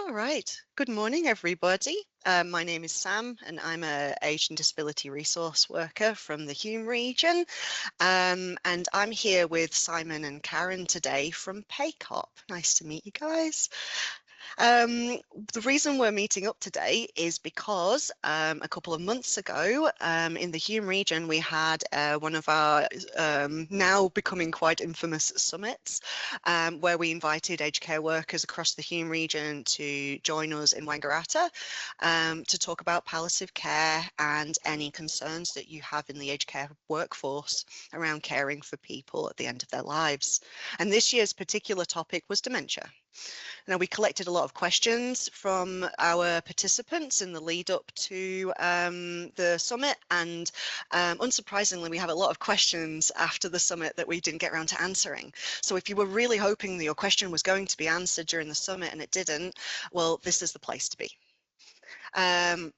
All right. Good morning, everybody. My name is Sam, and I'm a Asian Disability Resource Worker from the Hume region. And I'm here with Simon and Karen today from PACOP. Nice to meet you guys. The reason we're meeting up today is because a couple of months ago in the Hume region we had one of our now becoming quite infamous summits where we invited aged care workers across the Hume region to join us in Wangaratta to talk about palliative care and any concerns that you have in the aged care workforce around caring for people at the end of their lives. And this year's particular topic was dementia. Now, we collected a lot of questions from our participants in the lead up to the summit, and unsurprisingly, we have a lot of questions after the summit that we didn't get around to answering. So if you were really hoping that your question was going to be answered during the summit and it didn't, well, this is the place to be.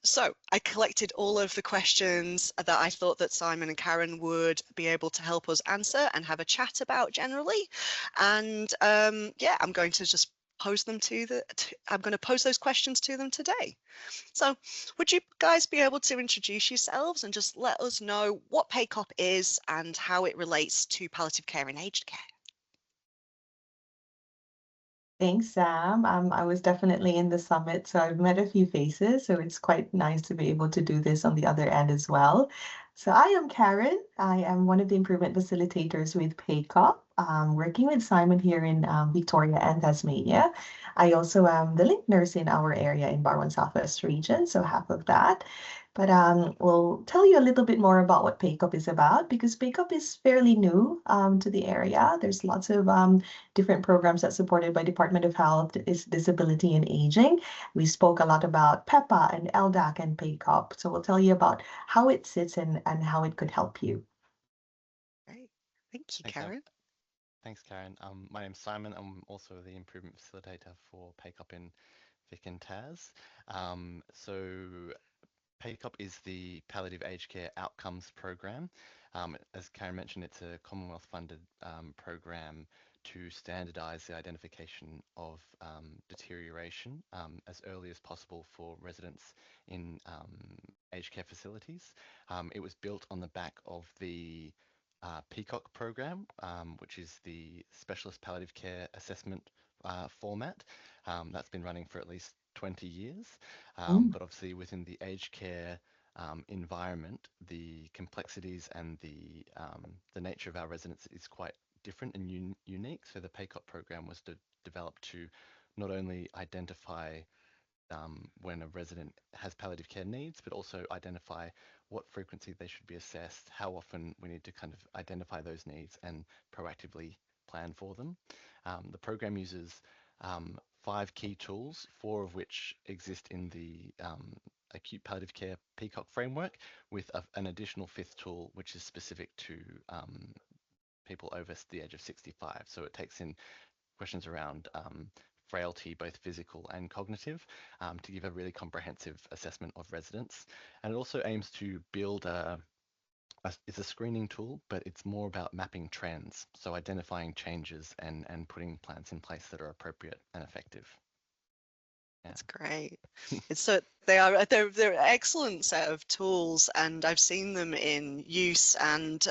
So I collected all of the questions that I thought that Simon and Karen would be able to help us answer and have a chat about generally. And yeah, I'm going to just pose them I'm going to pose those questions to them today. So would you guys be able to introduce yourselves and just let us know what PACOP is and how it relates to palliative care and aged care? Thanks, Sam. I was definitely in the summit, so I've met a few faces, so it's quite nice to be able to do this on the other end as well. So I am Karen. I am one of the improvement facilitators with PACOP, working with Simon here in Victoria and Tasmania. I also am the link nurse in our area in Barwon Southwest region, so half of that. But we'll tell you a little bit more about what PACOP is about because PACOP is fairly new to the area. There's lots of different programs that's supported by Department of Health, is Disability and Aging. We spoke a lot about PEPA and LDAC and PACOP. So we'll tell you about how it sits and how it could help you. Great. Thank you, Thanks, Sam. Karen. Thanks, Karen. My name's Simon. I'm also the improvement facilitator for PACOP in Vic and Tas. So PACOP is the Palliative Aged Care Outcomes Program. As Karen mentioned, it's a Commonwealth-funded program to standardise the identification of deterioration as early as possible for residents in aged care facilities. It was built on the back of the PECOC program, which is the Specialist Palliative Care Assessment format. That's been running for at least 20 years, but obviously within the aged care environment, the complexities and the nature of our residents is quite different and unique. So the PACOP program was developed to not only identify when a resident has palliative care needs, but also identify what frequency they should be assessed, how often we need to kind of identify those needs and proactively plan for them. The program uses 5 key tools, 4 of which exist in the acute palliative care PECOC framework, with an additional 5th tool, which is specific to people over the age of 65. So it takes in questions around frailty, both physical and cognitive, to give a really comprehensive assessment of residents. And it also aims to build it's a screening tool, but it's more about mapping trends. So identifying changes and putting plans in place that are appropriate and effective. Yeah. That's great. They're an excellent set of tools, and I've seen them in use, and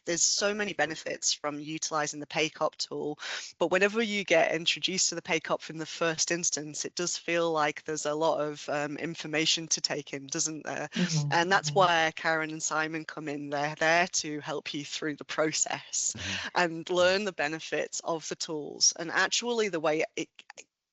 there's so many benefits from utilizing the PACOP tool. But whenever you get introduced to the PACOP in the first instance, it does feel like there's a lot of information to take in, doesn't there? And that's why Karen and Simon come in. They're there to help you through the process and learn the benefits of the tools, and actually the way it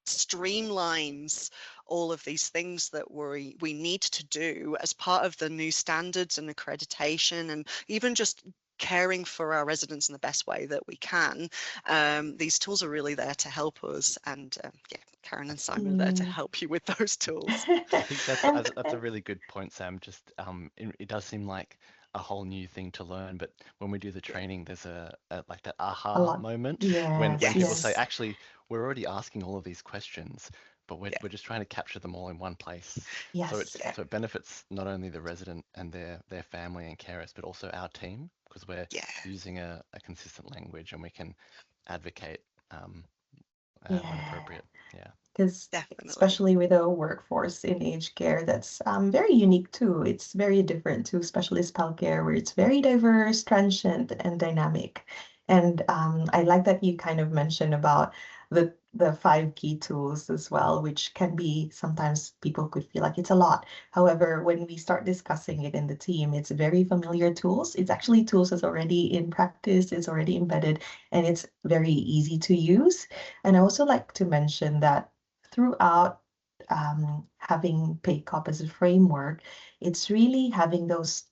streamlines all of these things that we need to do as part of the new standards and accreditation, and even just caring for our residents in the best way that we can. These tools are really there to help us, and yeah, Karen and Simon are there to help you with those tools. I think that's a really good point, Sam. Just it does seem like a whole new thing to learn, but when we do the training, there's a like that aha moment when people say, actually, we're already asking all of these questions, but we're just trying to capture them all in one place. So it benefits not only the resident and their family and carers, but also our team, because we're using a consistent language and we can advocate when appropriate. Yeah. because Definitely. especially with a workforce in aged care that's very unique too. It's very different to specialist healthcare where it's very diverse, transient, and dynamic. And I like that you kind of mentioned about the five key tools as well, which can be sometimes people could feel like it's a lot. However, when we start discussing it in the team, it's very familiar tools. It's actually tools that's already in practice, it's already embedded, and it's very easy to use. And I also like to mention that throughout having PACOP as a framework, it's really having those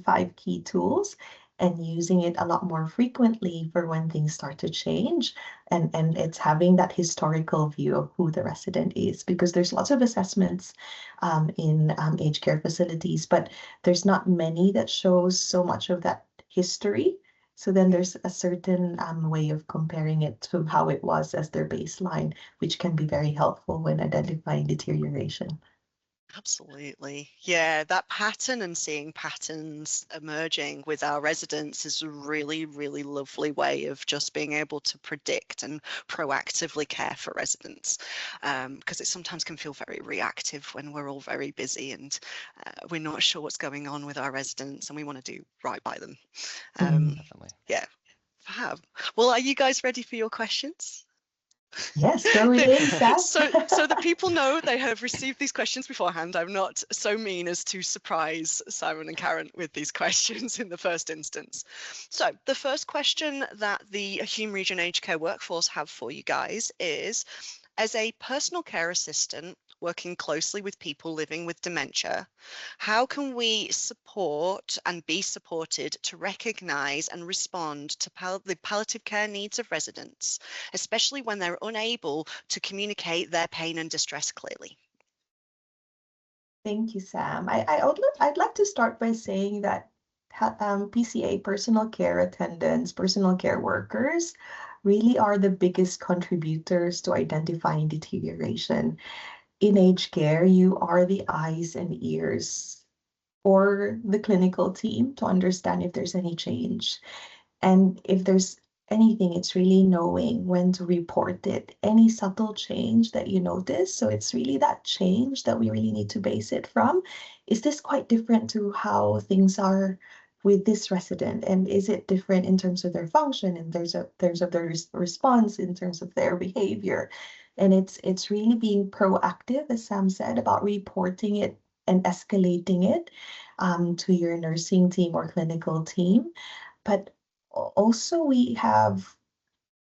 five key tools and using it a lot more frequently for when things start to change. And it's having that historical view of who the resident is, because there's lots of assessments in aged care facilities, but there's not many that shows so much of that history. So then there's a certain way of comparing it to how it was as their baseline, which can be very helpful when identifying deterioration. Absolutely. Yeah, that pattern and seeing patterns emerging with our residents is a really, really lovely way of just being able to predict and proactively care for residents. Because it sometimes can feel very reactive when we're all very busy and we're not sure what's going on with our residents and we want to do right by them. Mm. Definitely. Yeah, fab. Well, are you guys ready for your questions? Yes, throw it in, Sam. So the people know they have received these questions beforehand. I'm not so mean as to surprise Simon and Karen with these questions in the first instance. So the first question that the Hume Region Aged Care Workforce have for you guys is, as a personal care assistant working closely with people living with dementia, how can we support and be supported to recognise and respond to the palliative care needs of residents, especially when they're unable to communicate their pain and distress clearly? Thank you, Sam. I'd like to start by saying that PCA, personal care attendants, personal care workers, really are the biggest contributors to identifying deterioration. In aged care, you are the eyes and ears for the clinical team to understand if there's any change. And if there's anything, it's really knowing when to report it, any subtle change that you notice. So it's really that change that we really need to base it from. Is this quite different to how things are with this resident? And is it different in terms of their function, in terms of their response, in terms of their behavior? And it's really being proactive, as Sam said, about reporting it and escalating it to your nursing team or clinical team. But also, we have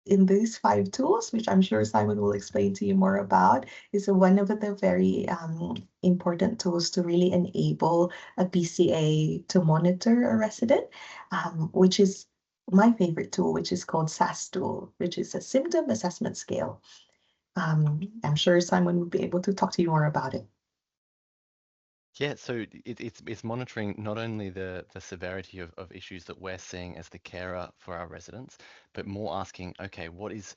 in these five tools, which I'm sure Simon will explain to you more about, is one of the very important tools to really enable a PCA to monitor a resident, which is my favorite tool, which is called SAS tool, which is a symptom assessment scale. I'm sure Simon would be able to talk to you more about it. Yeah, so it's monitoring not only the severity of issues that we're seeing as the carer for our residents, but more asking, okay, what is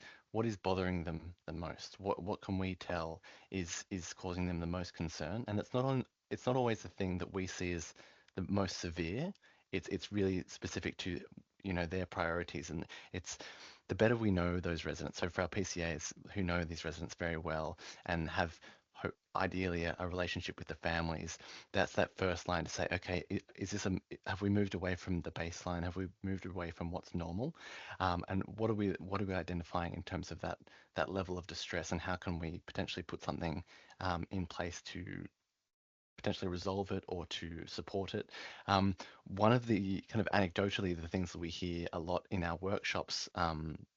bothering them the most? What can we tell is causing them the most concern? And it's not always the thing that we see as the most severe. It's really specific to, their priorities, and it's the better we know those residents. So for our PCAs who know these residents very well and have ideally a relationship with the families, that's that first line to say, okay, is this have we moved away from the baseline? Have we moved away from what's normal? And what are we identifying in terms of that level of distress, and how can we potentially put something in place to potentially resolve it or to support it? One of the kind of anecdotally, the things that we hear a lot in our workshops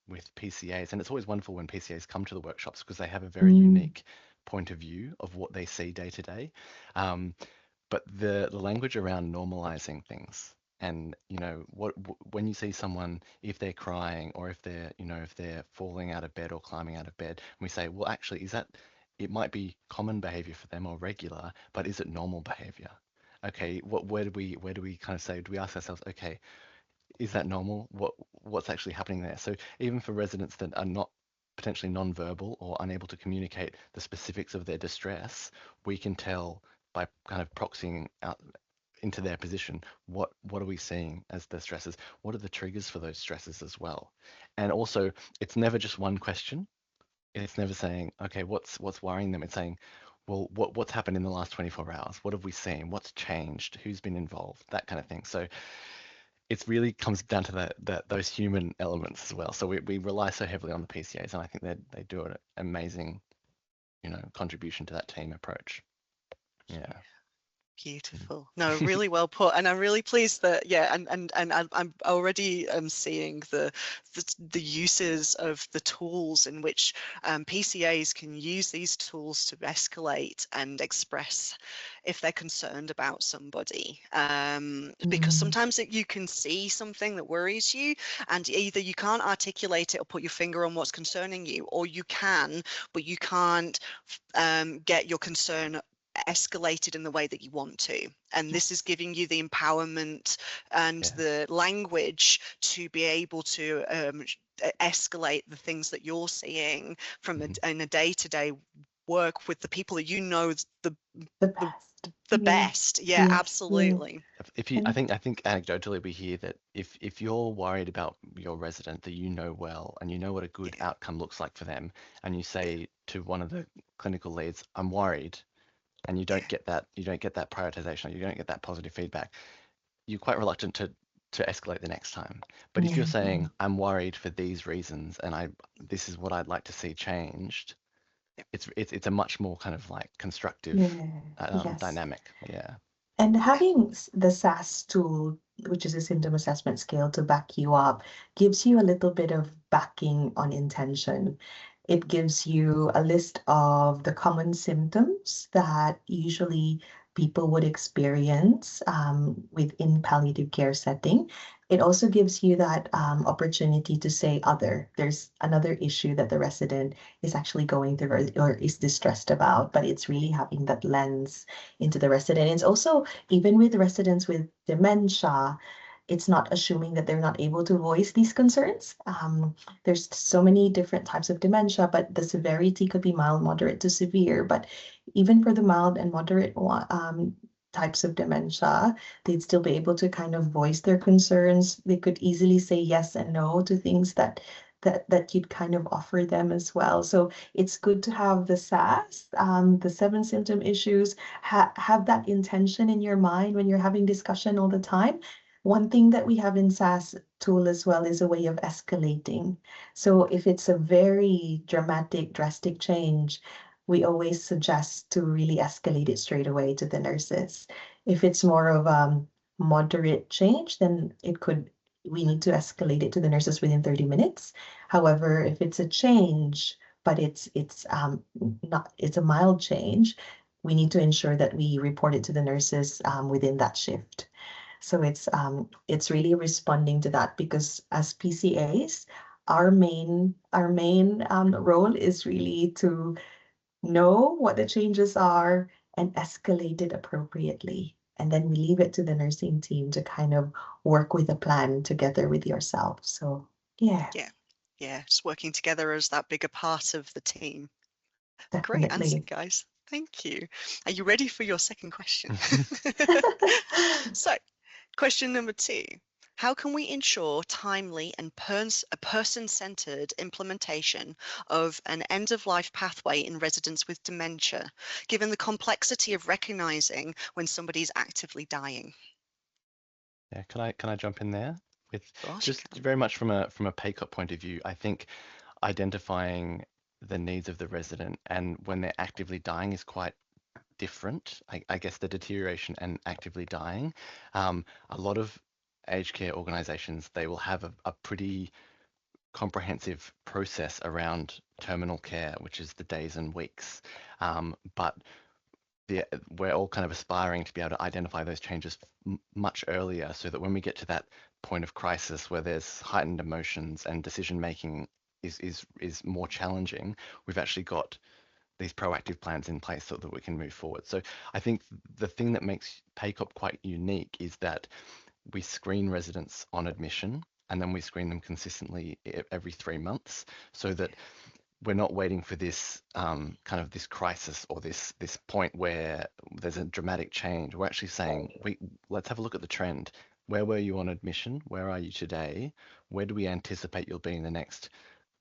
with PCAs, and it's always wonderful when PCAs come to the workshops because they have a very Mm. unique point of view of what they see day to day. But the language around normalizing things, and when you see someone, if they're crying or if they're falling out of bed or climbing out of bed, and we say, well, actually, is that it might be common behavior for them or regular, but is it normal behavior? Okay, where do we kind of say, do we ask ourselves, okay, is that normal? What's actually happening there? So even for residents that are not potentially non-verbal or unable to communicate the specifics of their distress, we can tell by kind of proxying out into their position, what are we seeing as the stresses? What are the triggers for those stresses as well? And also, it's never just one question. It's never saying, okay, what's worrying them. It's saying, well, what's happened in the last 24 hours? What have we seen? What's changed? Who's been involved? That kind of thing. So it really comes down to that those human elements as well. So we rely so heavily on the PCAs, and I think they do an amazing, contribution to that team approach. Yeah. Beautiful. No, really well put, and I'm really pleased that and I'm already seeing the uses of the tools in which PCAs can use these tools to escalate and express if they're concerned about somebody. Because sometimes you can see something that worries you, and either you can't articulate it or put your finger on what's concerning you, or you can, but you can't get your concern escalated in the way that you want to. And this is giving you the empowerment and the language to be able to escalate the things that you're seeing from in a day-to-day work with the people that you know the best. best. Yeah, Yes, absolutely. I think anecdotally we hear that if you're worried about your resident that you know well and you know what a good outcome looks like for them, and you say to one of the clinical leads, I'm worried, and you don't get that prioritization, you don't get that positive feedback, you're quite reluctant to escalate the next time. But if you're saying, I'm worried for these reasons and this is what I'd like to see changed, it's a much more kind of like constructive yes. dynamic. Yeah. And having the SAS tool, which is a symptom assessment scale to back you up, gives you a little bit of backing on intention. It gives you a list of the common symptoms that usually people would experience within palliative care setting. It also gives you that opportunity to say other. There's another issue that the resident is actually going through or is distressed about, but it's really having that lens into the resident. It's also, even with residents with dementia, it's not assuming that they're not able to voice these concerns. There's so many different types of dementia, but the severity could be mild, moderate to severe. But even for the mild and moderate types of dementia, they'd still be able to kind of voice their concerns. They could easily say yes and no to things that you'd kind of offer them as well. So it's good to have the SAS, the 7 symptom issues, have that intention in your mind when you're having discussion all the time. One thing that we have in SAS tool as well is a way of escalating. So if it's a very dramatic, drastic change, we always suggest to really escalate it straight away to the nurses. If it's more of moderate change, then we need to escalate it to the nurses within 30 minutes. However, if it's a change, but it's a mild change, we need to ensure that we report it to the nurses within that shift. So it's really responding to that, because as PCAs, our main role is really to know what the changes are and escalate it appropriately. And then we leave it to the nursing team to kind of work with a plan together with yourself. So yeah, Just working together as that bigger part of the team. Great answer, definitely. guys. Thank you. Are you ready for your second question? So, question number 2. How can we ensure timely and person-centered implementation of an end-of-life pathway in residents with dementia, given the complexity of recognizing when somebody's actively dying? Yeah, can I jump in there with Gosh, just very much from a PACOP point of view? I think identifying the needs of the resident and when they're actively dying is quite different. I guess the deterioration and actively dying. A lot of aged care organizations, they will have a pretty comprehensive process around terminal care, which is the days and weeks. But we're all kind of aspiring to be able to identify those changes much earlier, so that when we get to that point of crisis where there's heightened emotions and decision making is more challenging, we've actually got these proactive plans in place so that we can move forward. So I think the thing that makes PACOP quite unique is that we screen residents on admission, and then we screen them consistently every 3 months, so that we're not waiting for this kind of this crisis or this point where there's a dramatic change. We're actually saying, let's have a look at the trend. Where were you on admission? Where are you today? Where do we anticipate you'll be in the next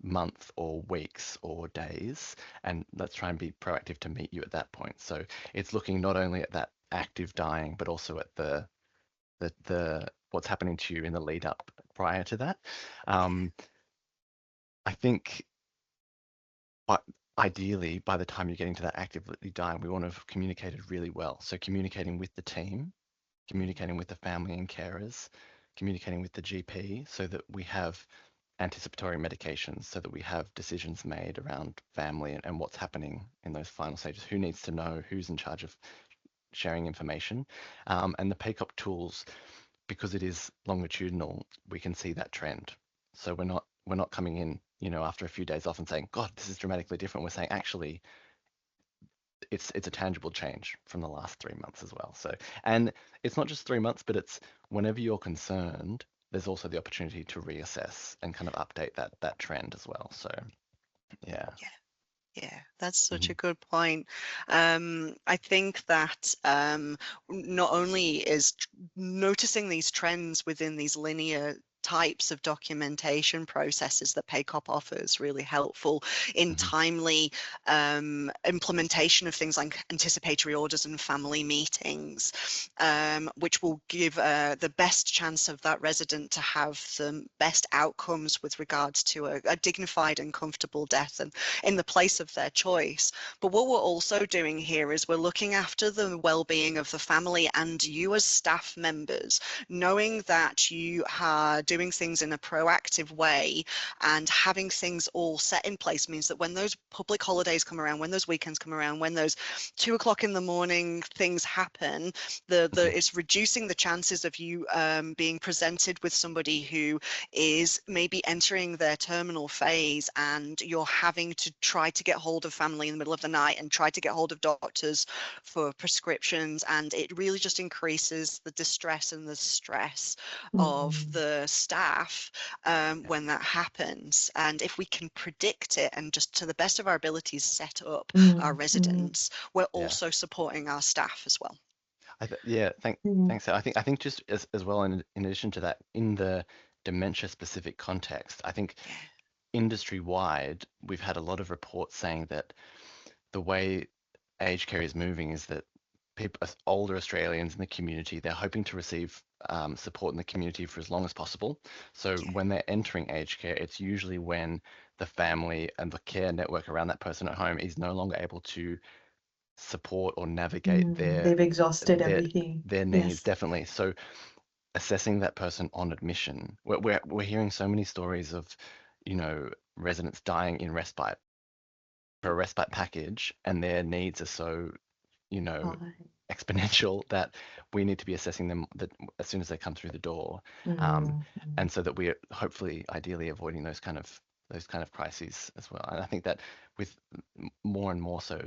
month or weeks or days, and let's try and be proactive to meet you at that point. So it's looking not only at that active dying, but also at the what's happening to you in the lead up prior to that. I think, but ideally, by the time you're getting to that actively dying, we want to have communicated really well. So communicating with the team, communicating with the family and carers, communicating with the GP, so that we have anticipatory medications, so that we have decisions made around family and what's happening in those final stages, who needs to know, who's in charge of sharing information. And the PACOP tools, because it is longitudinal, we can see that trend. So we're not coming in, after a few days off and saying, God, this is dramatically different. We're saying, actually, it's a tangible change from the last 3 months as well. So, and it's not just 3 months, but it's whenever you're concerned, there's also the opportunity to reassess and kind of update that trend as well. So, yeah. Yeah, that's such a Mhm. good point. I think that not only is noticing these trends within these linear types of documentation processes that PACOP offers really helpful in timely implementation of things like anticipatory orders and family meetings, which will give the best chance of that resident to have the best outcomes with regards to a dignified and comfortable death and in the place of their choice. But what we're also doing here is we're looking after the well-being of the family and you as staff members, knowing that you are doing things in a proactive way and having things all set in place means that when those public holidays come around, when those weekends come around, when those 2 o'clock in the morning things happen, it's reducing the chances of you being presented with somebody who is maybe entering their terminal phase and you're having to try to get hold of family in the middle of the night and try to get hold of doctors for prescriptions, and it really just increases the distress and the stress of the staff when that happens. And if we can predict it and just to the best of our abilities set up our residents, we're Yeah. also supporting our staff as well. Yeah, thanks. So I think just as well, in addition to that, in the dementia specific context, I think industry wide, we've had a lot of reports saying that the way aged care is moving is that people, older Australians in the community, they're hoping to receive support in the community for as long as possible. So when they're entering aged care, it's usually when the family and the care network around that person at home is no longer able to support or navigate They've exhausted everything. their needs, Yes. definitely. So assessing that person on admission, we're hearing so many stories of, residents dying in respite for a respite package, and their needs are so, you know, exponential that we need to be assessing them as soon as they come through the door, and so that we're hopefully, ideally, avoiding those kind of crises as well. And I think that with more and more so,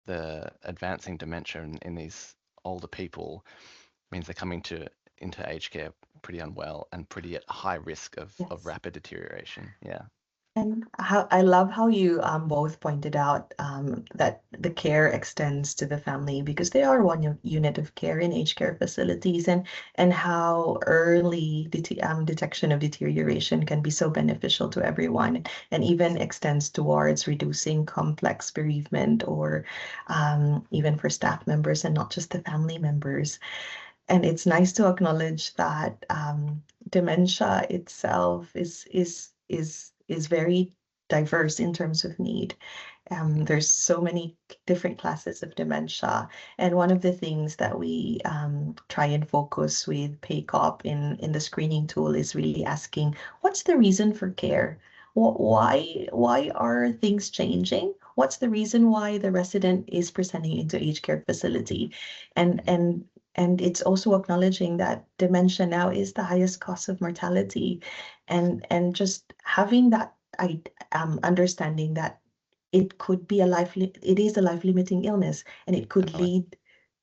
the advancing dementia in these older people means they're coming into aged care pretty unwell and pretty at high risk of Yes. rapid deterioration. Yeah. And I love how you both pointed out that the care extends to the family because they are one unit of care in aged care facilities, and how early detection of deterioration can be so beneficial to everyone, and even extends towards reducing complex bereavement or even for staff members and not just the family members. And it's nice to acknowledge that dementia itself is very diverse in terms of need. There's so many different classes of dementia, and one of the things that we try and focus with PACOP in the screening tool is really asking, what's the reason for care? Why are things changing? What's the reason why the resident is presenting into aged care facility? And it's also acknowledging that dementia now is the highest cause of mortality, and just having that understanding that it is a life-limiting illness, and it could Definitely. lead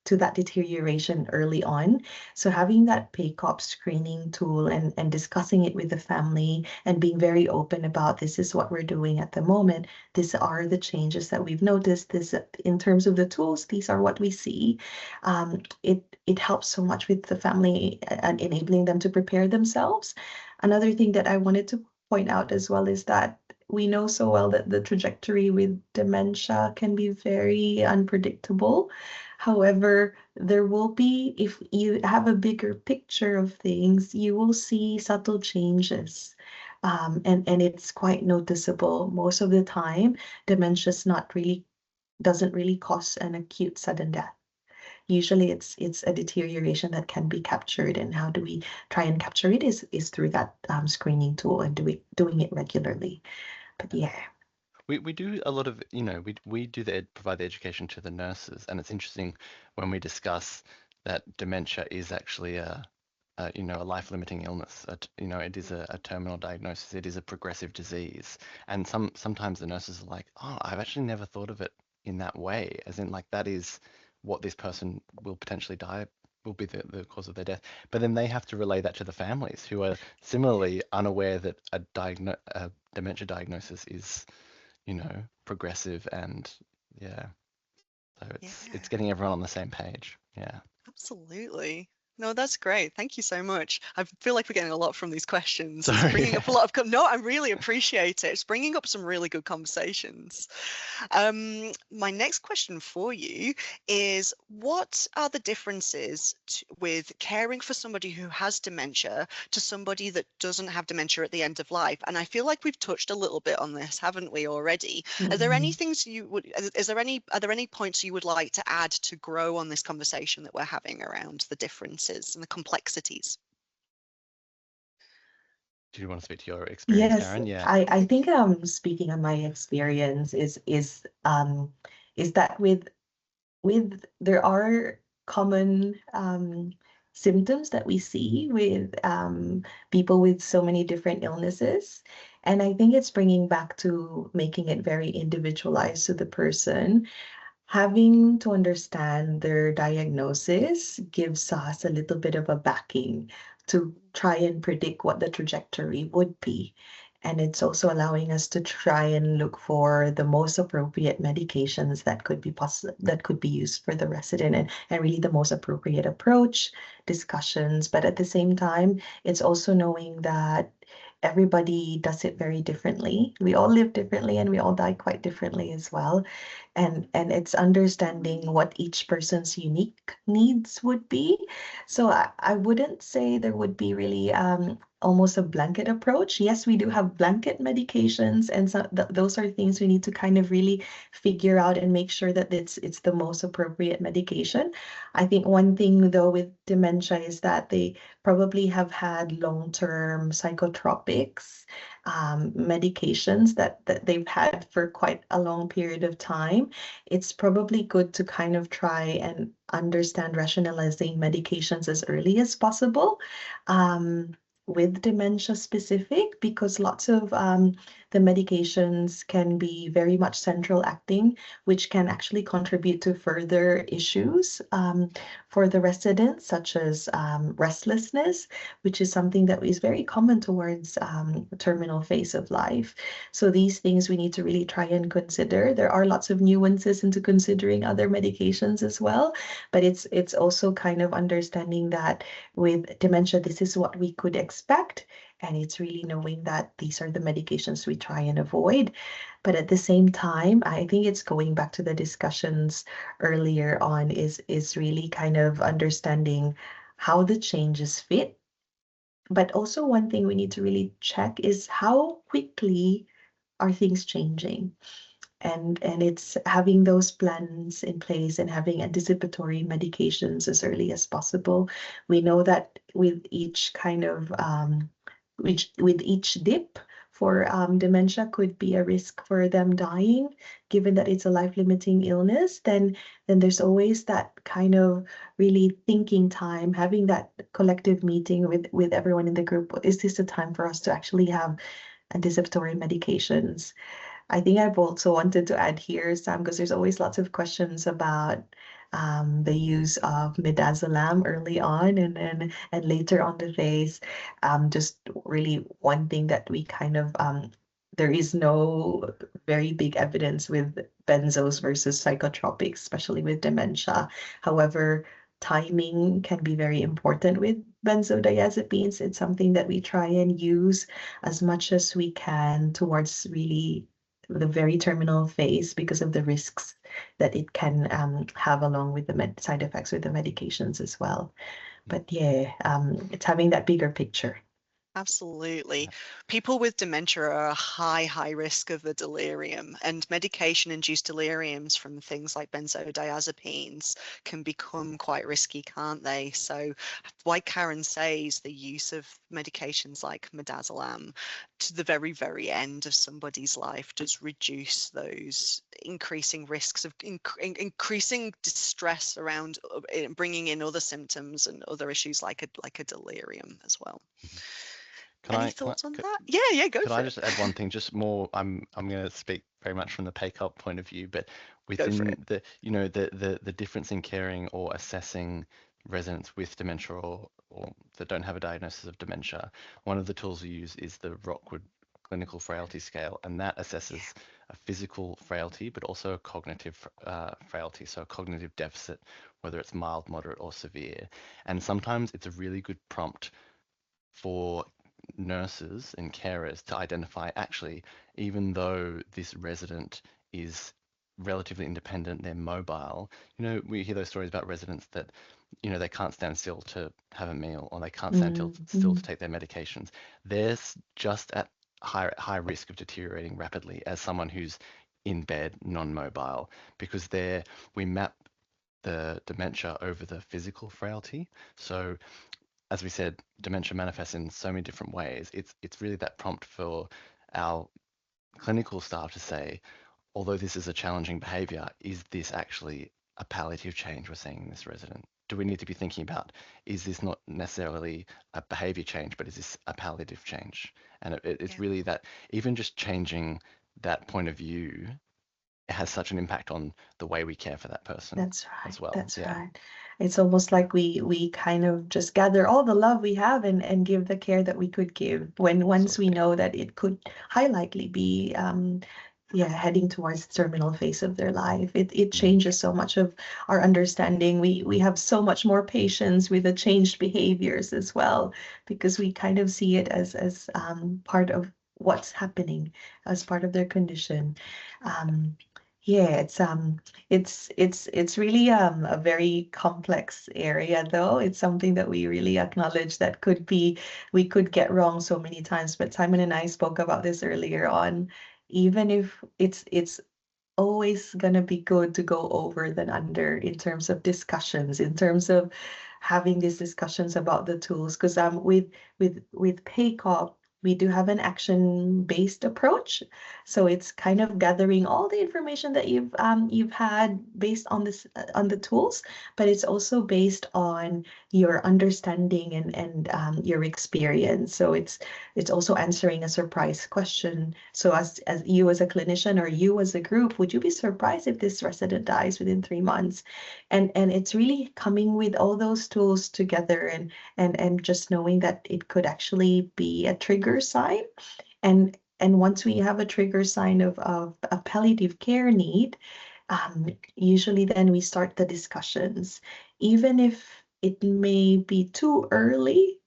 to that deterioration early on. So having that PACOP screening tool and discussing it with the family and being very open about this is what we're doing at the moment. These are the changes that we've noticed. This, in terms of the tools, these are what we see. It helps so much with the family and enabling them to prepare themselves. Another thing that I wanted to point out as well is that we know so well that the trajectory with dementia can be very unpredictable. However, there will be, if you have a bigger picture of things, you will see subtle changes. And it's quite noticeable. Most of the time, dementia doesn't really cause an acute sudden death. Usually it's a deterioration that can be captured, and how do we try and capture it is through that screening tool and doing it regularly. But yeah. We do a lot of, we do provide the education to the nurses, and it's interesting when we discuss that dementia is actually a life-limiting illness. It is a terminal diagnosis. It is a progressive disease, and sometimes the nurses are like, "Oh, I've actually never thought of it in that way," as in like that is what this person will potentially die, will be the cause of their death. But then they have to relay that to the families, who are similarly unaware that a dementia diagnosis is progressive, and yeah. So it's Yeah. getting everyone on the same page. Yeah. Absolutely. No, that's great. Thank you so much. I feel like we're getting a lot from these questions. It's Sorry. bringing up a lot of, no, I really appreciate it. It's bringing up some really good conversations. My next question for you is, what are the differences with caring for somebody who has dementia to somebody that doesn't have dementia at the end of life? And I feel like we've touched a little bit on this, haven't we already? Are there any things are there any points you would like to add to grow on this conversation that we're having around the differences and the complexities? Do you want to speak to your experience, Yes, Karen? Yeah. I think speaking on my experience is that with there are common symptoms that we see with people with so many different illnesses. And I think it's bringing back to making it very individualized to the person. Having to understand their diagnosis gives us a little bit of a backing to try and predict what the trajectory would be. And it's also allowing us to try and look for the most appropriate medications that could be used for the resident, and really the most appropriate approach, discussions. But at the same time, it's also knowing that everybody does it very differently. We all live differently and we all die quite differently as well. And it's understanding what each person's unique needs would be. So I wouldn't say there would be really almost a blanket approach. Yes, we do have blanket medications, and so those are things we need to kind of really figure out and make sure that it's the most appropriate medication. I think one thing though with dementia is that they probably have had long-term psychotropics, medications that they've had for quite a long period of time. It's probably good to kind of try and understand rationalizing medications as early as possible. With dementia specific, because lots of the medications can be very much central acting, which can actually contribute to further issues for the residents, such as restlessness, which is something that is very common towards the terminal phase of life. So these things we need to really try and consider. There are lots of nuances into considering other medications as well, but it's also kind of understanding that with dementia, this is what we could expect. And it's really knowing that these are the medications we try and avoid. But at the same time, I think it's going back to the discussions earlier on is really kind of understanding how the changes fit. But also one thing we need to really check is how quickly are things changing. And it's having those plans in place and having anticipatory medications as early as possible. We know that with each kind of with each dip for dementia could be a risk for them dying, given that it's a life-limiting illness, then there's always that kind of really thinking time, having that collective meeting with everyone in the group. Is this the time for us to actually have anticipatory medications? I think I've also wanted to add here, Sam, because there's always lots of questions about the use of midazolam early on and later on the phase. Just really one thing that we kind of there is no very big evidence with benzos versus psychotropics, especially with dementia. However, timing can be very important with benzodiazepines. It's something that we try and use as much as we can towards really the very terminal phase because of the risks that it can have along with the side effects with the medications as well. But yeah, it's having that bigger picture. Absolutely. Yeah. People with dementia are a high risk of a delirium, and medication-induced deliriums from things like benzodiazepines can become quite risky, can't they? So, like Karen says, the use of medications like midazolam to the very end of somebody's life does reduce those increasing risks of increasing distress around bringing in other symptoms and other issues like a delirium as well. Any thoughts on that? Yeah, go could for I it. just add one thing? Just more, I'm going to speak very much from the PACOP point of view, but Go for within it. the, the difference in caring or assessing residents with dementia or that don't have a diagnosis of dementia, one of the tools we use is the Rockwood Clinical Frailty Scale, and that assesses a physical frailty, but also a cognitive frailty, so a cognitive deficit, whether it's mild, moderate, or severe. And sometimes it's a really good prompt for nurses and carers to identify, actually, even though this resident is relatively independent, they're mobile. We hear those stories about residents that, they can't stand still to have a meal, or they can't stand still to take their medications. They're just at high risk of deteriorating rapidly as someone who's in bed, non-mobile, because we map the dementia over the physical frailty. So as we said, dementia manifests in so many different ways. It's really that prompt for our clinical staff to say, although this is a challenging behavior, is this actually a palliative change we're seeing in this resident? Do we need to be thinking about, is this not necessarily a behavior change, but is this a palliative change? And it's really that even just changing that point of view, it has such an impact on the way we care for that person That's right. as well. That's Yeah. right. It's almost like we kind of just gather all the love we have and give the care that we could give when once we Absolutely. know that it could high likely be heading towards the terminal phase of their life. It changes so much of our understanding. We have so much more patience with the changed behaviors as well, because we kind of see it as part of what's happening as part of their condition. Yeah, it's really a very complex area though. It's something that we really acknowledge that we could get wrong so many times. But Simon and I spoke about this earlier on. Even if it's always gonna be good to go over than under in terms of discussions, in terms of having these discussions about the tools. Because with PACOP, we do have an action-based approach. So it's kind of gathering all the information that you've had based on this on the tools, but it's also based on your understanding and your experience. So it's also answering a surprise question. So as you as a clinician or you as a group, would you be surprised if this resident dies within 3 months? And it's really coming with all those tools together and just knowing that it could actually be a trigger sign. And once we have a trigger sign of a palliative care need, usually then we start the discussions. Even if it may be too early,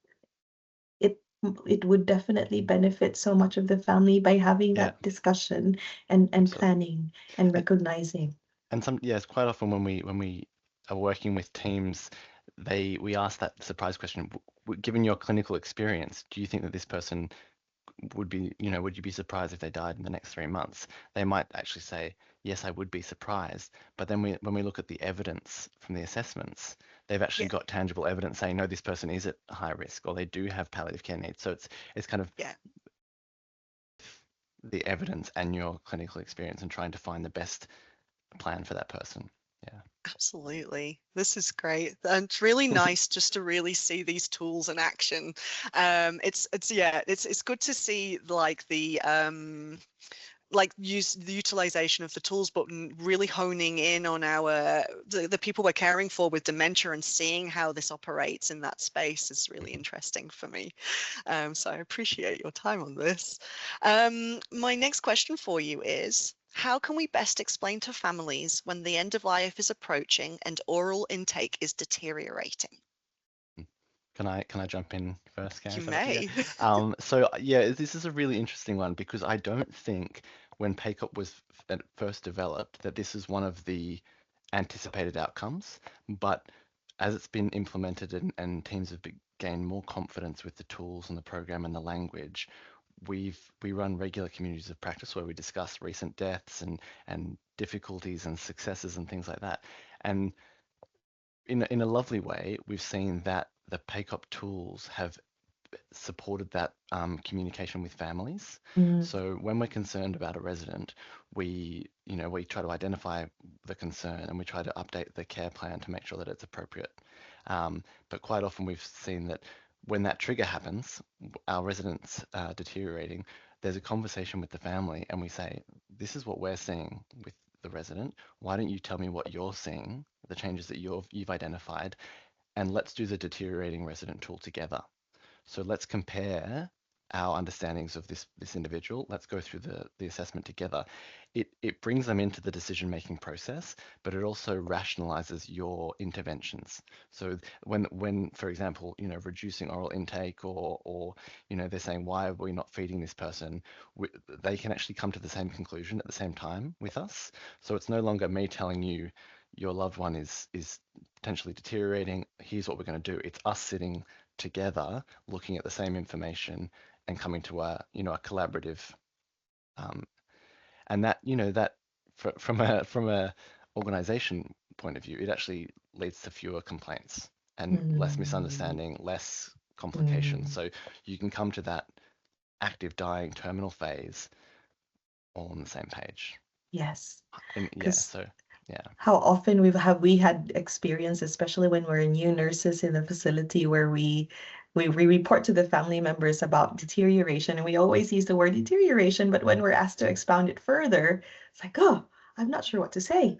it would definitely benefit so much of the family by having Yeah, that discussion and absolutely. planning and And recognizing. it's quite often when we are working with teams, we ask that surprise question, given your clinical experience, do you think that this person would be, would you be surprised if they died in the next 3 months? They might actually say, yes, I would be surprised. But then when we look at the evidence from the assessments, they've actually Yeah, got tangible evidence saying, no, this person is at high risk, or they do have palliative care needs. So it's kind of yeah. the evidence and your clinical experience and trying to find the best plan for that person. Yeah. Absolutely. This is great. And it's really nice just to really see these tools in action. It's good to see like the use the utilization of the tools, but really honing in on the people we're caring for with dementia and seeing how this operates in that space is really interesting for me. So I appreciate your time on this. My next question for you is, how can we best explain to families when the end of life is approaching and oral intake is deteriorating? Can I jump in first, Karen? You Is that okay? may. So yeah, this is a really interesting one because I don't think when PACOP was first developed that this is one of the anticipated outcomes, but as it's been implemented and teams have gained more confidence with the tools and the program and the language, we run regular communities of practice where we discuss recent deaths and difficulties and successes and things like that. And in a lovely way, we've seen that the PACOP tools have supported that communication with families. Mm, So when we're concerned about a resident, we try to identify the concern and we try to update the care plan to make sure that it's appropriate. But quite often we've seen that when that trigger happens, our residents deteriorating, there's a conversation with the family and we say, this is what we're seeing with the resident. Why don't you tell me what you're seeing, the changes that you've identified, and let's do the deteriorating resident tool together. So let's compare our understandings of this individual. Let's go through the assessment together. It brings them into the decision-making process, but it also rationalizes your interventions. So when for example, reducing oral intake or they're saying, why are we not feeding this person? They can actually come to the same conclusion at the same time with us. So it's no longer me telling you your loved one is potentially deteriorating. Here's what we're going to do. It's us sitting together, looking at the same information and coming to a collaborative, um, and that from a organization point of view, it actually leads to fewer complaints and less mm, misunderstanding, less complication. mm. So you can come to that active dying terminal phase all on the same page. Yes, And yeah, because so yeah. how often we had experience, especially when we're new nurses in the facility, where we report to the family members about deterioration, and we always use the word deterioration, but when we're asked to expound it further, it's like, oh, I'm not sure what to say.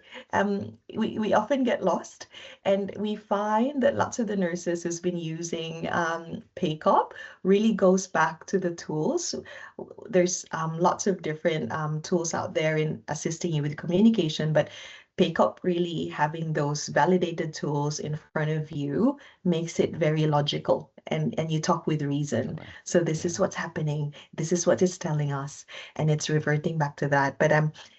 We often get lost, and we find that lots of the nurses who's been using PACOP really goes back to the tools. There's lots of different tools out there in assisting you with communication, but PACOP really having those validated tools in front of you makes it very logical, and you talk with reason. Definitely. So this is Yeah. what's happening. This is what it's telling us, and it's reverting back to that. But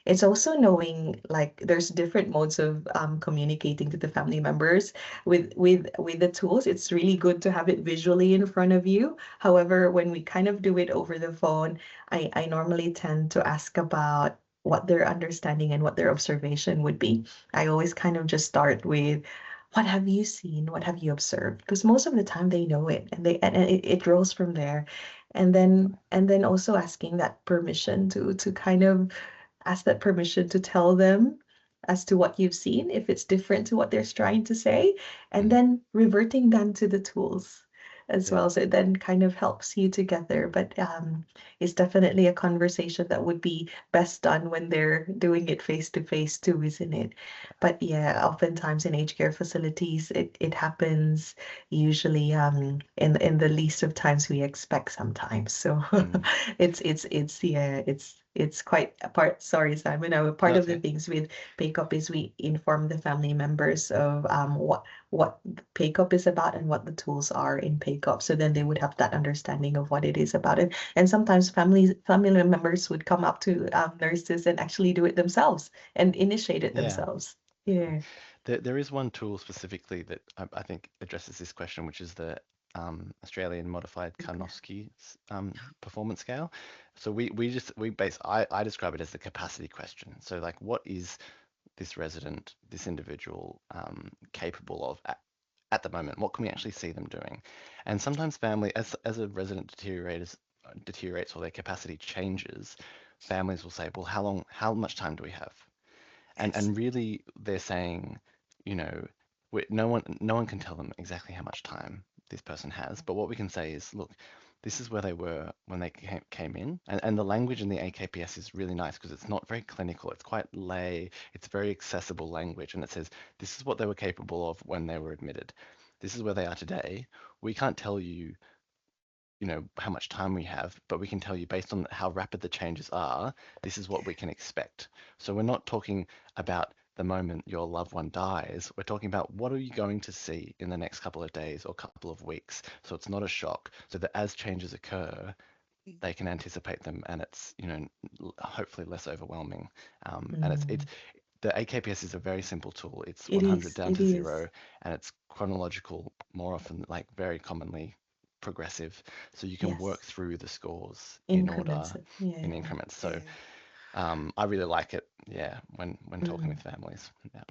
it's also knowing like there's different modes of communicating to the family members with the tools. It's really good to have it visually in front of you. However, when we kind of do it over the phone, I normally tend to ask about what their understanding and what their observation would be. I always kind of just start with, what have you seen? What have you observed? Because most of the time they know it, and it rolls from there. And then also asking that permission to kind of ask that permission to tell them as to what you've seen, if it's different to what they're trying to say, and Mm. then reverting then to the tools as Yeah. well. So it then kind of helps you together. But it's definitely a conversation that would be best done when they're doing it face to face too, isn't it? But yeah, oftentimes in aged care facilities, it happens usually in the least of times we expect sometimes. So Mm. it's yeah, it's quite a part. Sorry, Simon. Part No, of it's the okay. things with PACOP is we inform the family members of what PACOP is about and what the tools are in PACOP. So then they would have that understanding of what it is about it. And sometimes family members would come up to nurses and actually do it themselves and initiate it Yeah. themselves. Yeah. There is one tool specifically that I think addresses this question, which is the Australian Modified Karnofsky performance scale. So I describe it as the capacity question. So like, what is this resident, this individual capable of at the moment? What can we actually see them doing? And sometimes family, as a resident deteriorates or their capacity changes, families will say, well, how much time do we have? And Yes. and really they're saying, you know, no one can tell them exactly how much time this person has, but what we can say is, look, this is where they were when they came in, and the language in the AKPS is really nice because it's not very clinical, it's quite lay, it's very accessible language, and it says this is what they were capable of when they were admitted. This is where they are today. We can't tell you, how much time we have, but we can tell you based on how rapid the changes are, this is what we can expect. So we're not talking about the moment your loved one dies. We're talking about what are you going to see in the next couple of days or couple of weeks. So it's not a shock. So that as changes occur, they can anticipate them, and it's, you know, hopefully less overwhelming. And it's the AKPS is a very simple tool. It's It 100 is. down It to is. 0, and it's chronological, more often, like very commonly progressive. So you can work Yes. through the scores in Increments. order, Yeah. in increments. So Yeah. I really like it, yeah, when talking Mm. with families. Yeah.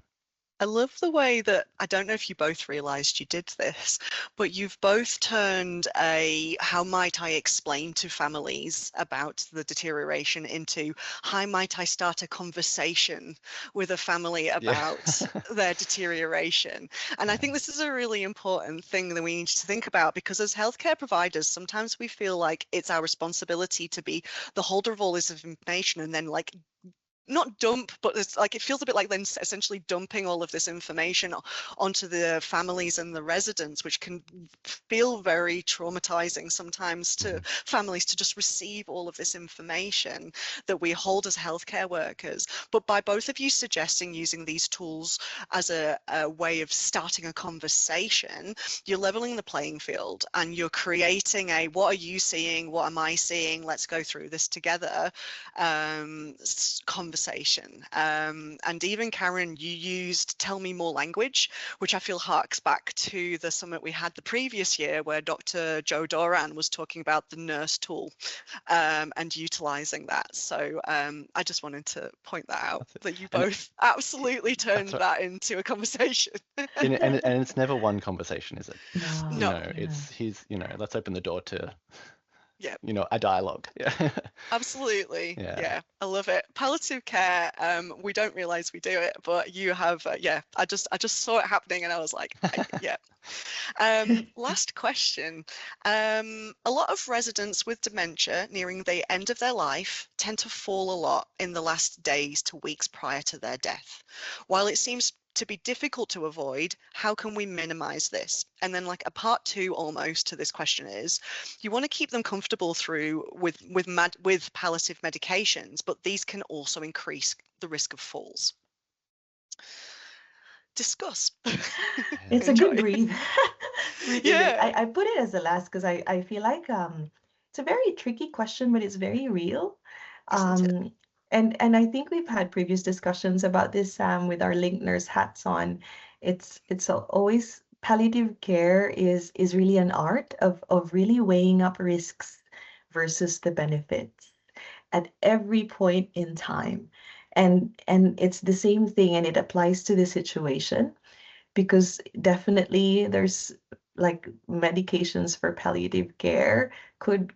I love the way that, I don't know if you both realized you did this, but you've both turned a how might I explain to families about the deterioration into how might I start a conversation with a family Yeah. about their deterioration. And I think this is a really important thing that we need to think about, because as healthcare providers, sometimes we feel like it's our responsibility to be the holder of all this information and then like not dump, but it's like it feels a bit like then essentially dumping all of this information onto the families and the residents, which can feel very traumatizing sometimes to families to just receive all of this information that we hold as healthcare workers. But by both of you suggesting using these tools as a way of starting a conversation, you're leveling the playing field and you're creating a what are you seeing, what am I seeing, let's go through this together conversation. And even Karen, you used tell me more language, which I feel harks back to the summit we had the previous year where Dr. Joe Doran was talking about the nurse tool and utilizing that. So I just wanted to point that out, that you And both absolutely that's turned right. that into a conversation. And it's never one conversation, is it? You No. No, know, Yeah. it's he's, you know, let's open the door to, yeah. you know, a dialogue. Yeah. Absolutely. Yeah. Yeah, I love it. Palliative care, we don't realize we do it, but you have, yeah, I just saw it happening and I was like, yeah. Last question. A lot of residents with dementia nearing the end of their life tend to fall a lot in the last days to weeks prior to their death. While it seems to be difficult to avoid, how can we minimize this? And then like a part two almost to this question is, you want to keep them comfortable through with palliative medications, but these can also increase the risk of falls. Discuss. It's Yeah. a good Enjoy. breathe. Breathing in. Yeah, I put it as the last because I feel like it's a very tricky question, but it's very real. isn't it? Um and I think we've had previous discussions about this, with our link nurse hats on. Always palliative care is really an art of really weighing up risks versus the benefits at every point in time. And it's the same thing, and it applies to the situation, because definitely there's like medications for palliative care could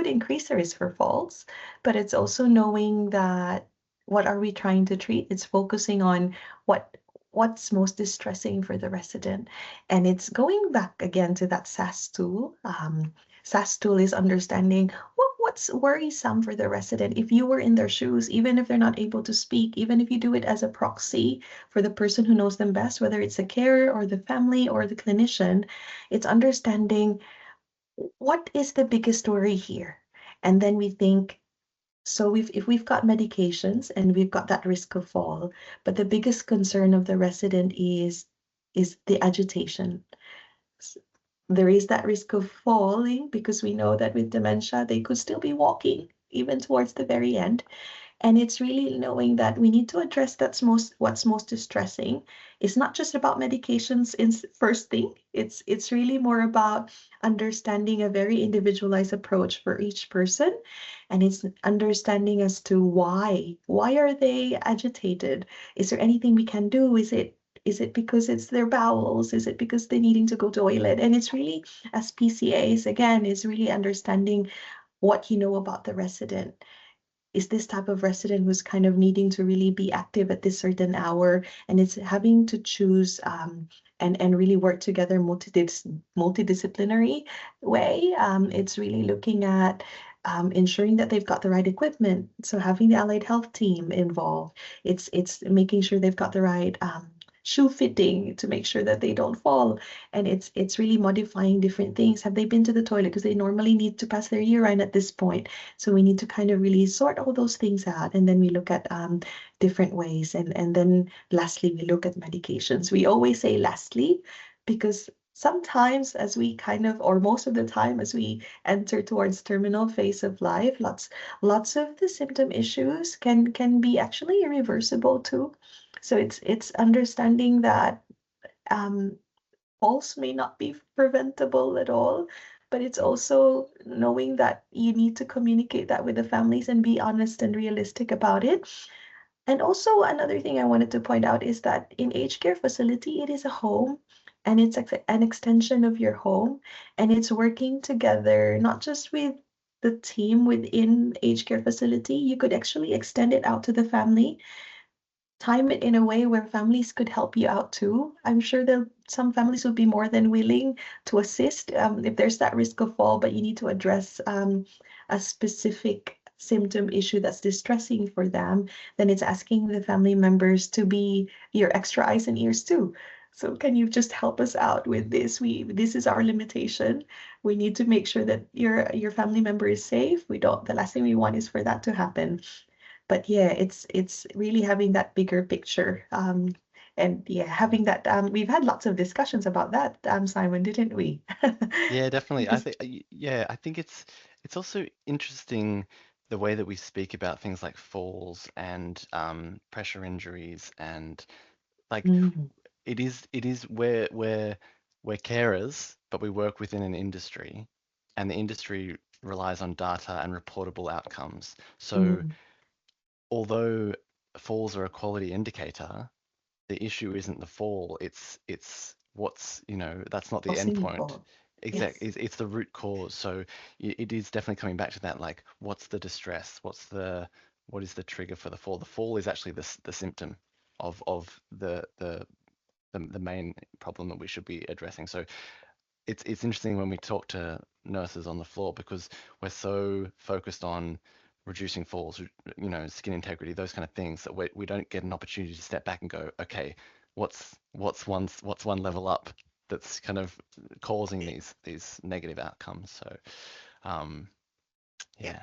increase the risk for falls, but it's also knowing that what are we trying to treat? It's focusing on what's most distressing for the resident. And it's going back again to that SAS tool. SAS tool is understanding what's worrisome for the resident. If you were in their shoes, even if they're not able to speak, even if you do it as a proxy for the person who knows them best, whether it's the carer or the family or the clinician, it's understanding what is the biggest worry here. And then we think, so if we've got medications and we've got that risk of fall, but the biggest concern of the resident is the agitation. There is that risk of falling because we know that with dementia they could still be walking even towards the very end. And it's really knowing that we need to address what's most distressing. It's not just about medications in first thing. It's really more about understanding a very individualized approach for each person. And it's understanding as to why. Why are they agitated? Is there anything we can do? Is it because it's their bowels? Is it because they're needing to go to toilet? And it's really, as PCAs, again, is really understanding what you know about the resident. Is this type of resident who's kind of needing to really be active at this certain hour, and it's having to choose and really work together multidisciplinary way. It's really looking at ensuring that they've got the right equipment. So having the allied health team involved, it's making sure they've got the right shoe fitting to make sure that they don't fall. And it's really modifying different things. Have they been to the toilet? Because they normally need to pass their urine at this point. So we need to kind of really sort all those things out. And then we look at different ways. And then lastly, we look at medications. We always say lastly, because sometimes as we kind of, or most of the time as we enter towards terminal phase of life, lots of the symptom issues can be actually irreversible too. So it's understanding that falls may not be preventable at all, but it's also knowing that you need to communicate that with the families and be honest and realistic about it. And also another thing I wanted to point out is that in aged care facility, it is a home and it's an extension of your home, and it's working together, not just with the team within aged care facility. You could actually extend it out to the family, time it in a way where families could help you out too. I'm sure that some families would be more than willing to assist if there's that risk of fall, but you need to address a specific symptom issue that's distressing for them. Then it's asking the family members to be your extra eyes and ears too. So can you just help us out with this? This is our limitation. We need to make sure that your family member is safe. The last thing we want is for that to happen. But yeah, it's really having that bigger picture. And yeah, having that we've had lots of discussions about that, Simon, didn't we? Yeah, definitely. I Because think yeah, I think it's also interesting the way that we speak about things like falls and pressure injuries and like mm, it is we're carers, but we work within an industry, and the industry relies on data and reportable outcomes. So mm, although falls are a quality indicator, the issue isn't the fall, it's what's, that's not the end causing the point. fall. Exactly, Yes. it's the root cause. So it is definitely coming back to that, like, what's the distress? What is the trigger for the fall? The fall is actually the symptom of the main problem that we should be addressing. So it's interesting when we talk to nurses on the floor, because we're so focused on reducing falls, skin integrity, those kind of things, that we don't get an opportunity to step back and go, okay, what's one level up that's kind of causing these negative outcomes. So Yeah. yeah,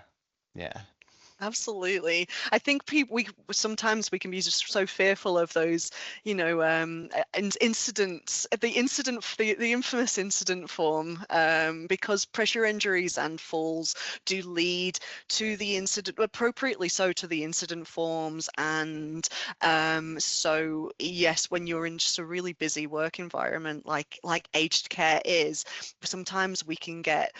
yeah, Absolutely. I think we sometimes we can be just so fearful of those, incidents, the infamous incident form, because pressure injuries and falls do lead to the incident, appropriately so, to the incident forms. And so yes, when you're in just a really busy work environment like aged care is, sometimes we can get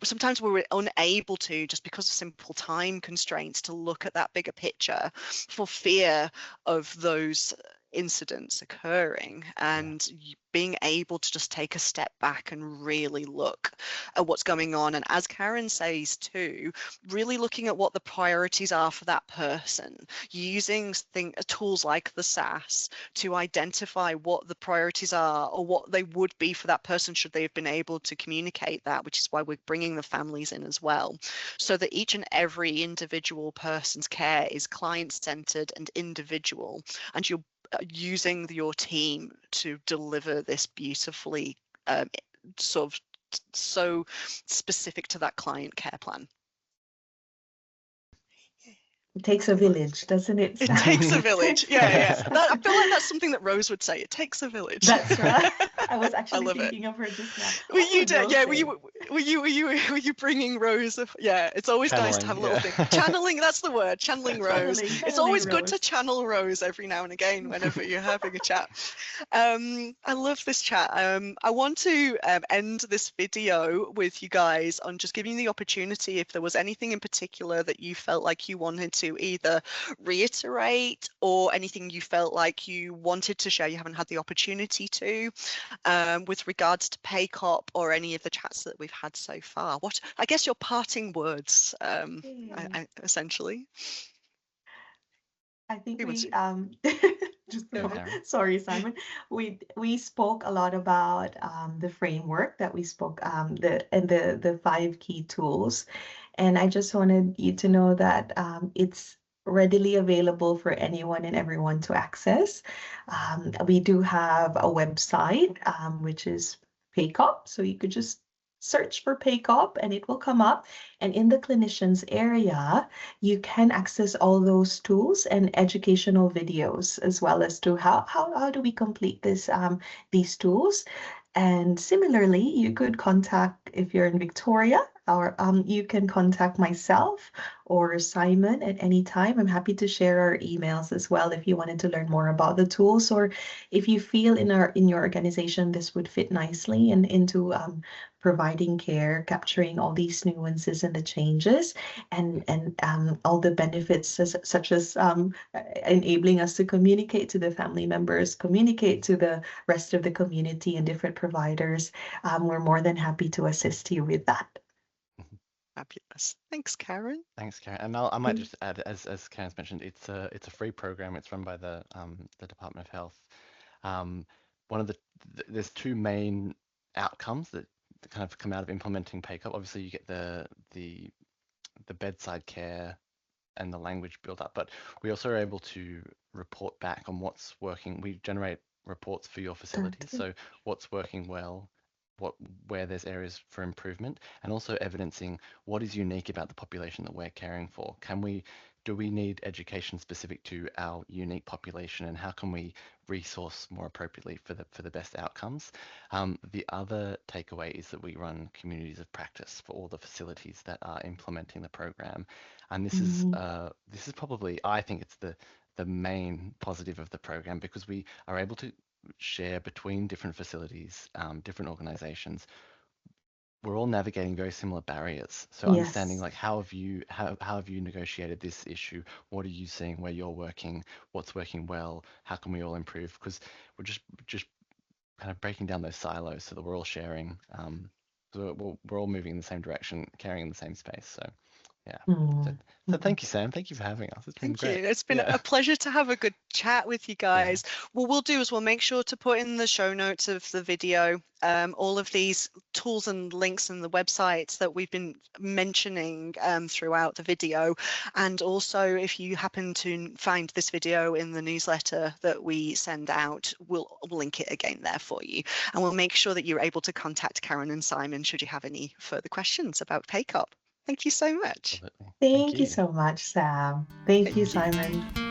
sometimes we're unable to, just because of simple time constraints, to look at that bigger picture for fear of those incidents occurring, yeah, and being able to just take a step back and really look at what's going on. And as Karen says too, really looking at what the priorities are for that person, using tools like the SAS to identify what the priorities are, or what they would be for that person should they have been able to communicate that, which is why we're bringing the families in as well, so that each and every individual person's care is client-centered and individual, and you're using your team to deliver this beautifully, sort of so specific to that client care plan. It takes a village, doesn't it, It Sam? takes a village. Yeah, yeah. Yes. I feel like that's something that Rose would say. It takes a village. That's right. I was I actually love it. thinking of her just now. Were What you would Rose yeah, say? were you bringing Rose? Yeah, it's always nice to channeling, have a little yeah. thing. Channeling, that's the word. Channeling Rose. It's Channeling always good to Rose. channel Rose every now and again whenever you're having a chat. I love this chat. I want to end this video with you guys on just giving you the opportunity, if there was anything in particular that you felt like you wanted to either reiterate, or anything you felt like you wanted to share you haven't had the opportunity to, with regards to PACOP, or any of the chats that we've had so far. What, I guess, your parting words, essentially. I think Who wants we to just Go, go? Karen. sorry, Simon. We spoke a lot about the framework that we spoke the 5 key tools, and I just wanted you to know that it's readily available for anyone and everyone to access. We do have a website, which is PACOP. So you could just search for PACOP and it will come up. And in the clinicians area, you can access all those tools and educational videos, as well as to how do we complete this these tools. And similarly, you could contact, if you're in Victoria, or you can contact myself or Simon at any time. I'm happy to share our emails as well if you wanted to learn more about the tools, or if you feel in your organization this would fit nicely into providing care, capturing all these nuances and the changes, and all the benefits such as enabling us to communicate to the family members, communicate to the rest of the community and different providers. We're more than happy to assist you with that. Fabulous. Thanks, Karen. Thanks, Karen. And I might just add, as Karen's mentioned, it's a free program. It's run by the Department of Health. One of there's two main outcomes that kind of come out of implementing PACOP. Obviously, you get the bedside care and the language build up, but we also are able to report back on what's working. We generate reports for your facilities, so what's working well, where there's areas for improvement, and also evidencing what is unique about the population that we're caring for. Do we need education specific to our unique population, and how can we resource more appropriately for the best outcomes? The other takeaway is that we run communities of practice for all the facilities that are implementing the program, and this is probably, I think it's the main positive of the program, because we are able to share between different facilities, different organizations. We're all navigating very similar barriers. So understanding, like, how have you negotiated this issue? What are you seeing where you're working? What's working well? How can we all improve? Because we're just kind of breaking down those silos so that we're all sharing. So we're all moving in the same direction, carrying in the same space. So yeah. So thank you, Sam. Thank you for having us. It's been great. Thank you. It's been a pleasure to have a good chat with you guys. What we'll do is we'll make sure to put in the show notes of the video all of these tools and links and the websites that we've been mentioning throughout the video. And also, if you happen to find this video in the newsletter that we send out, we'll link it again there for you. And we'll make sure that you're able to contact Karen and Simon should you have any further questions about PACOP. Thank you so much. Absolutely. Thank you so much, Sam. Thank you, Simon.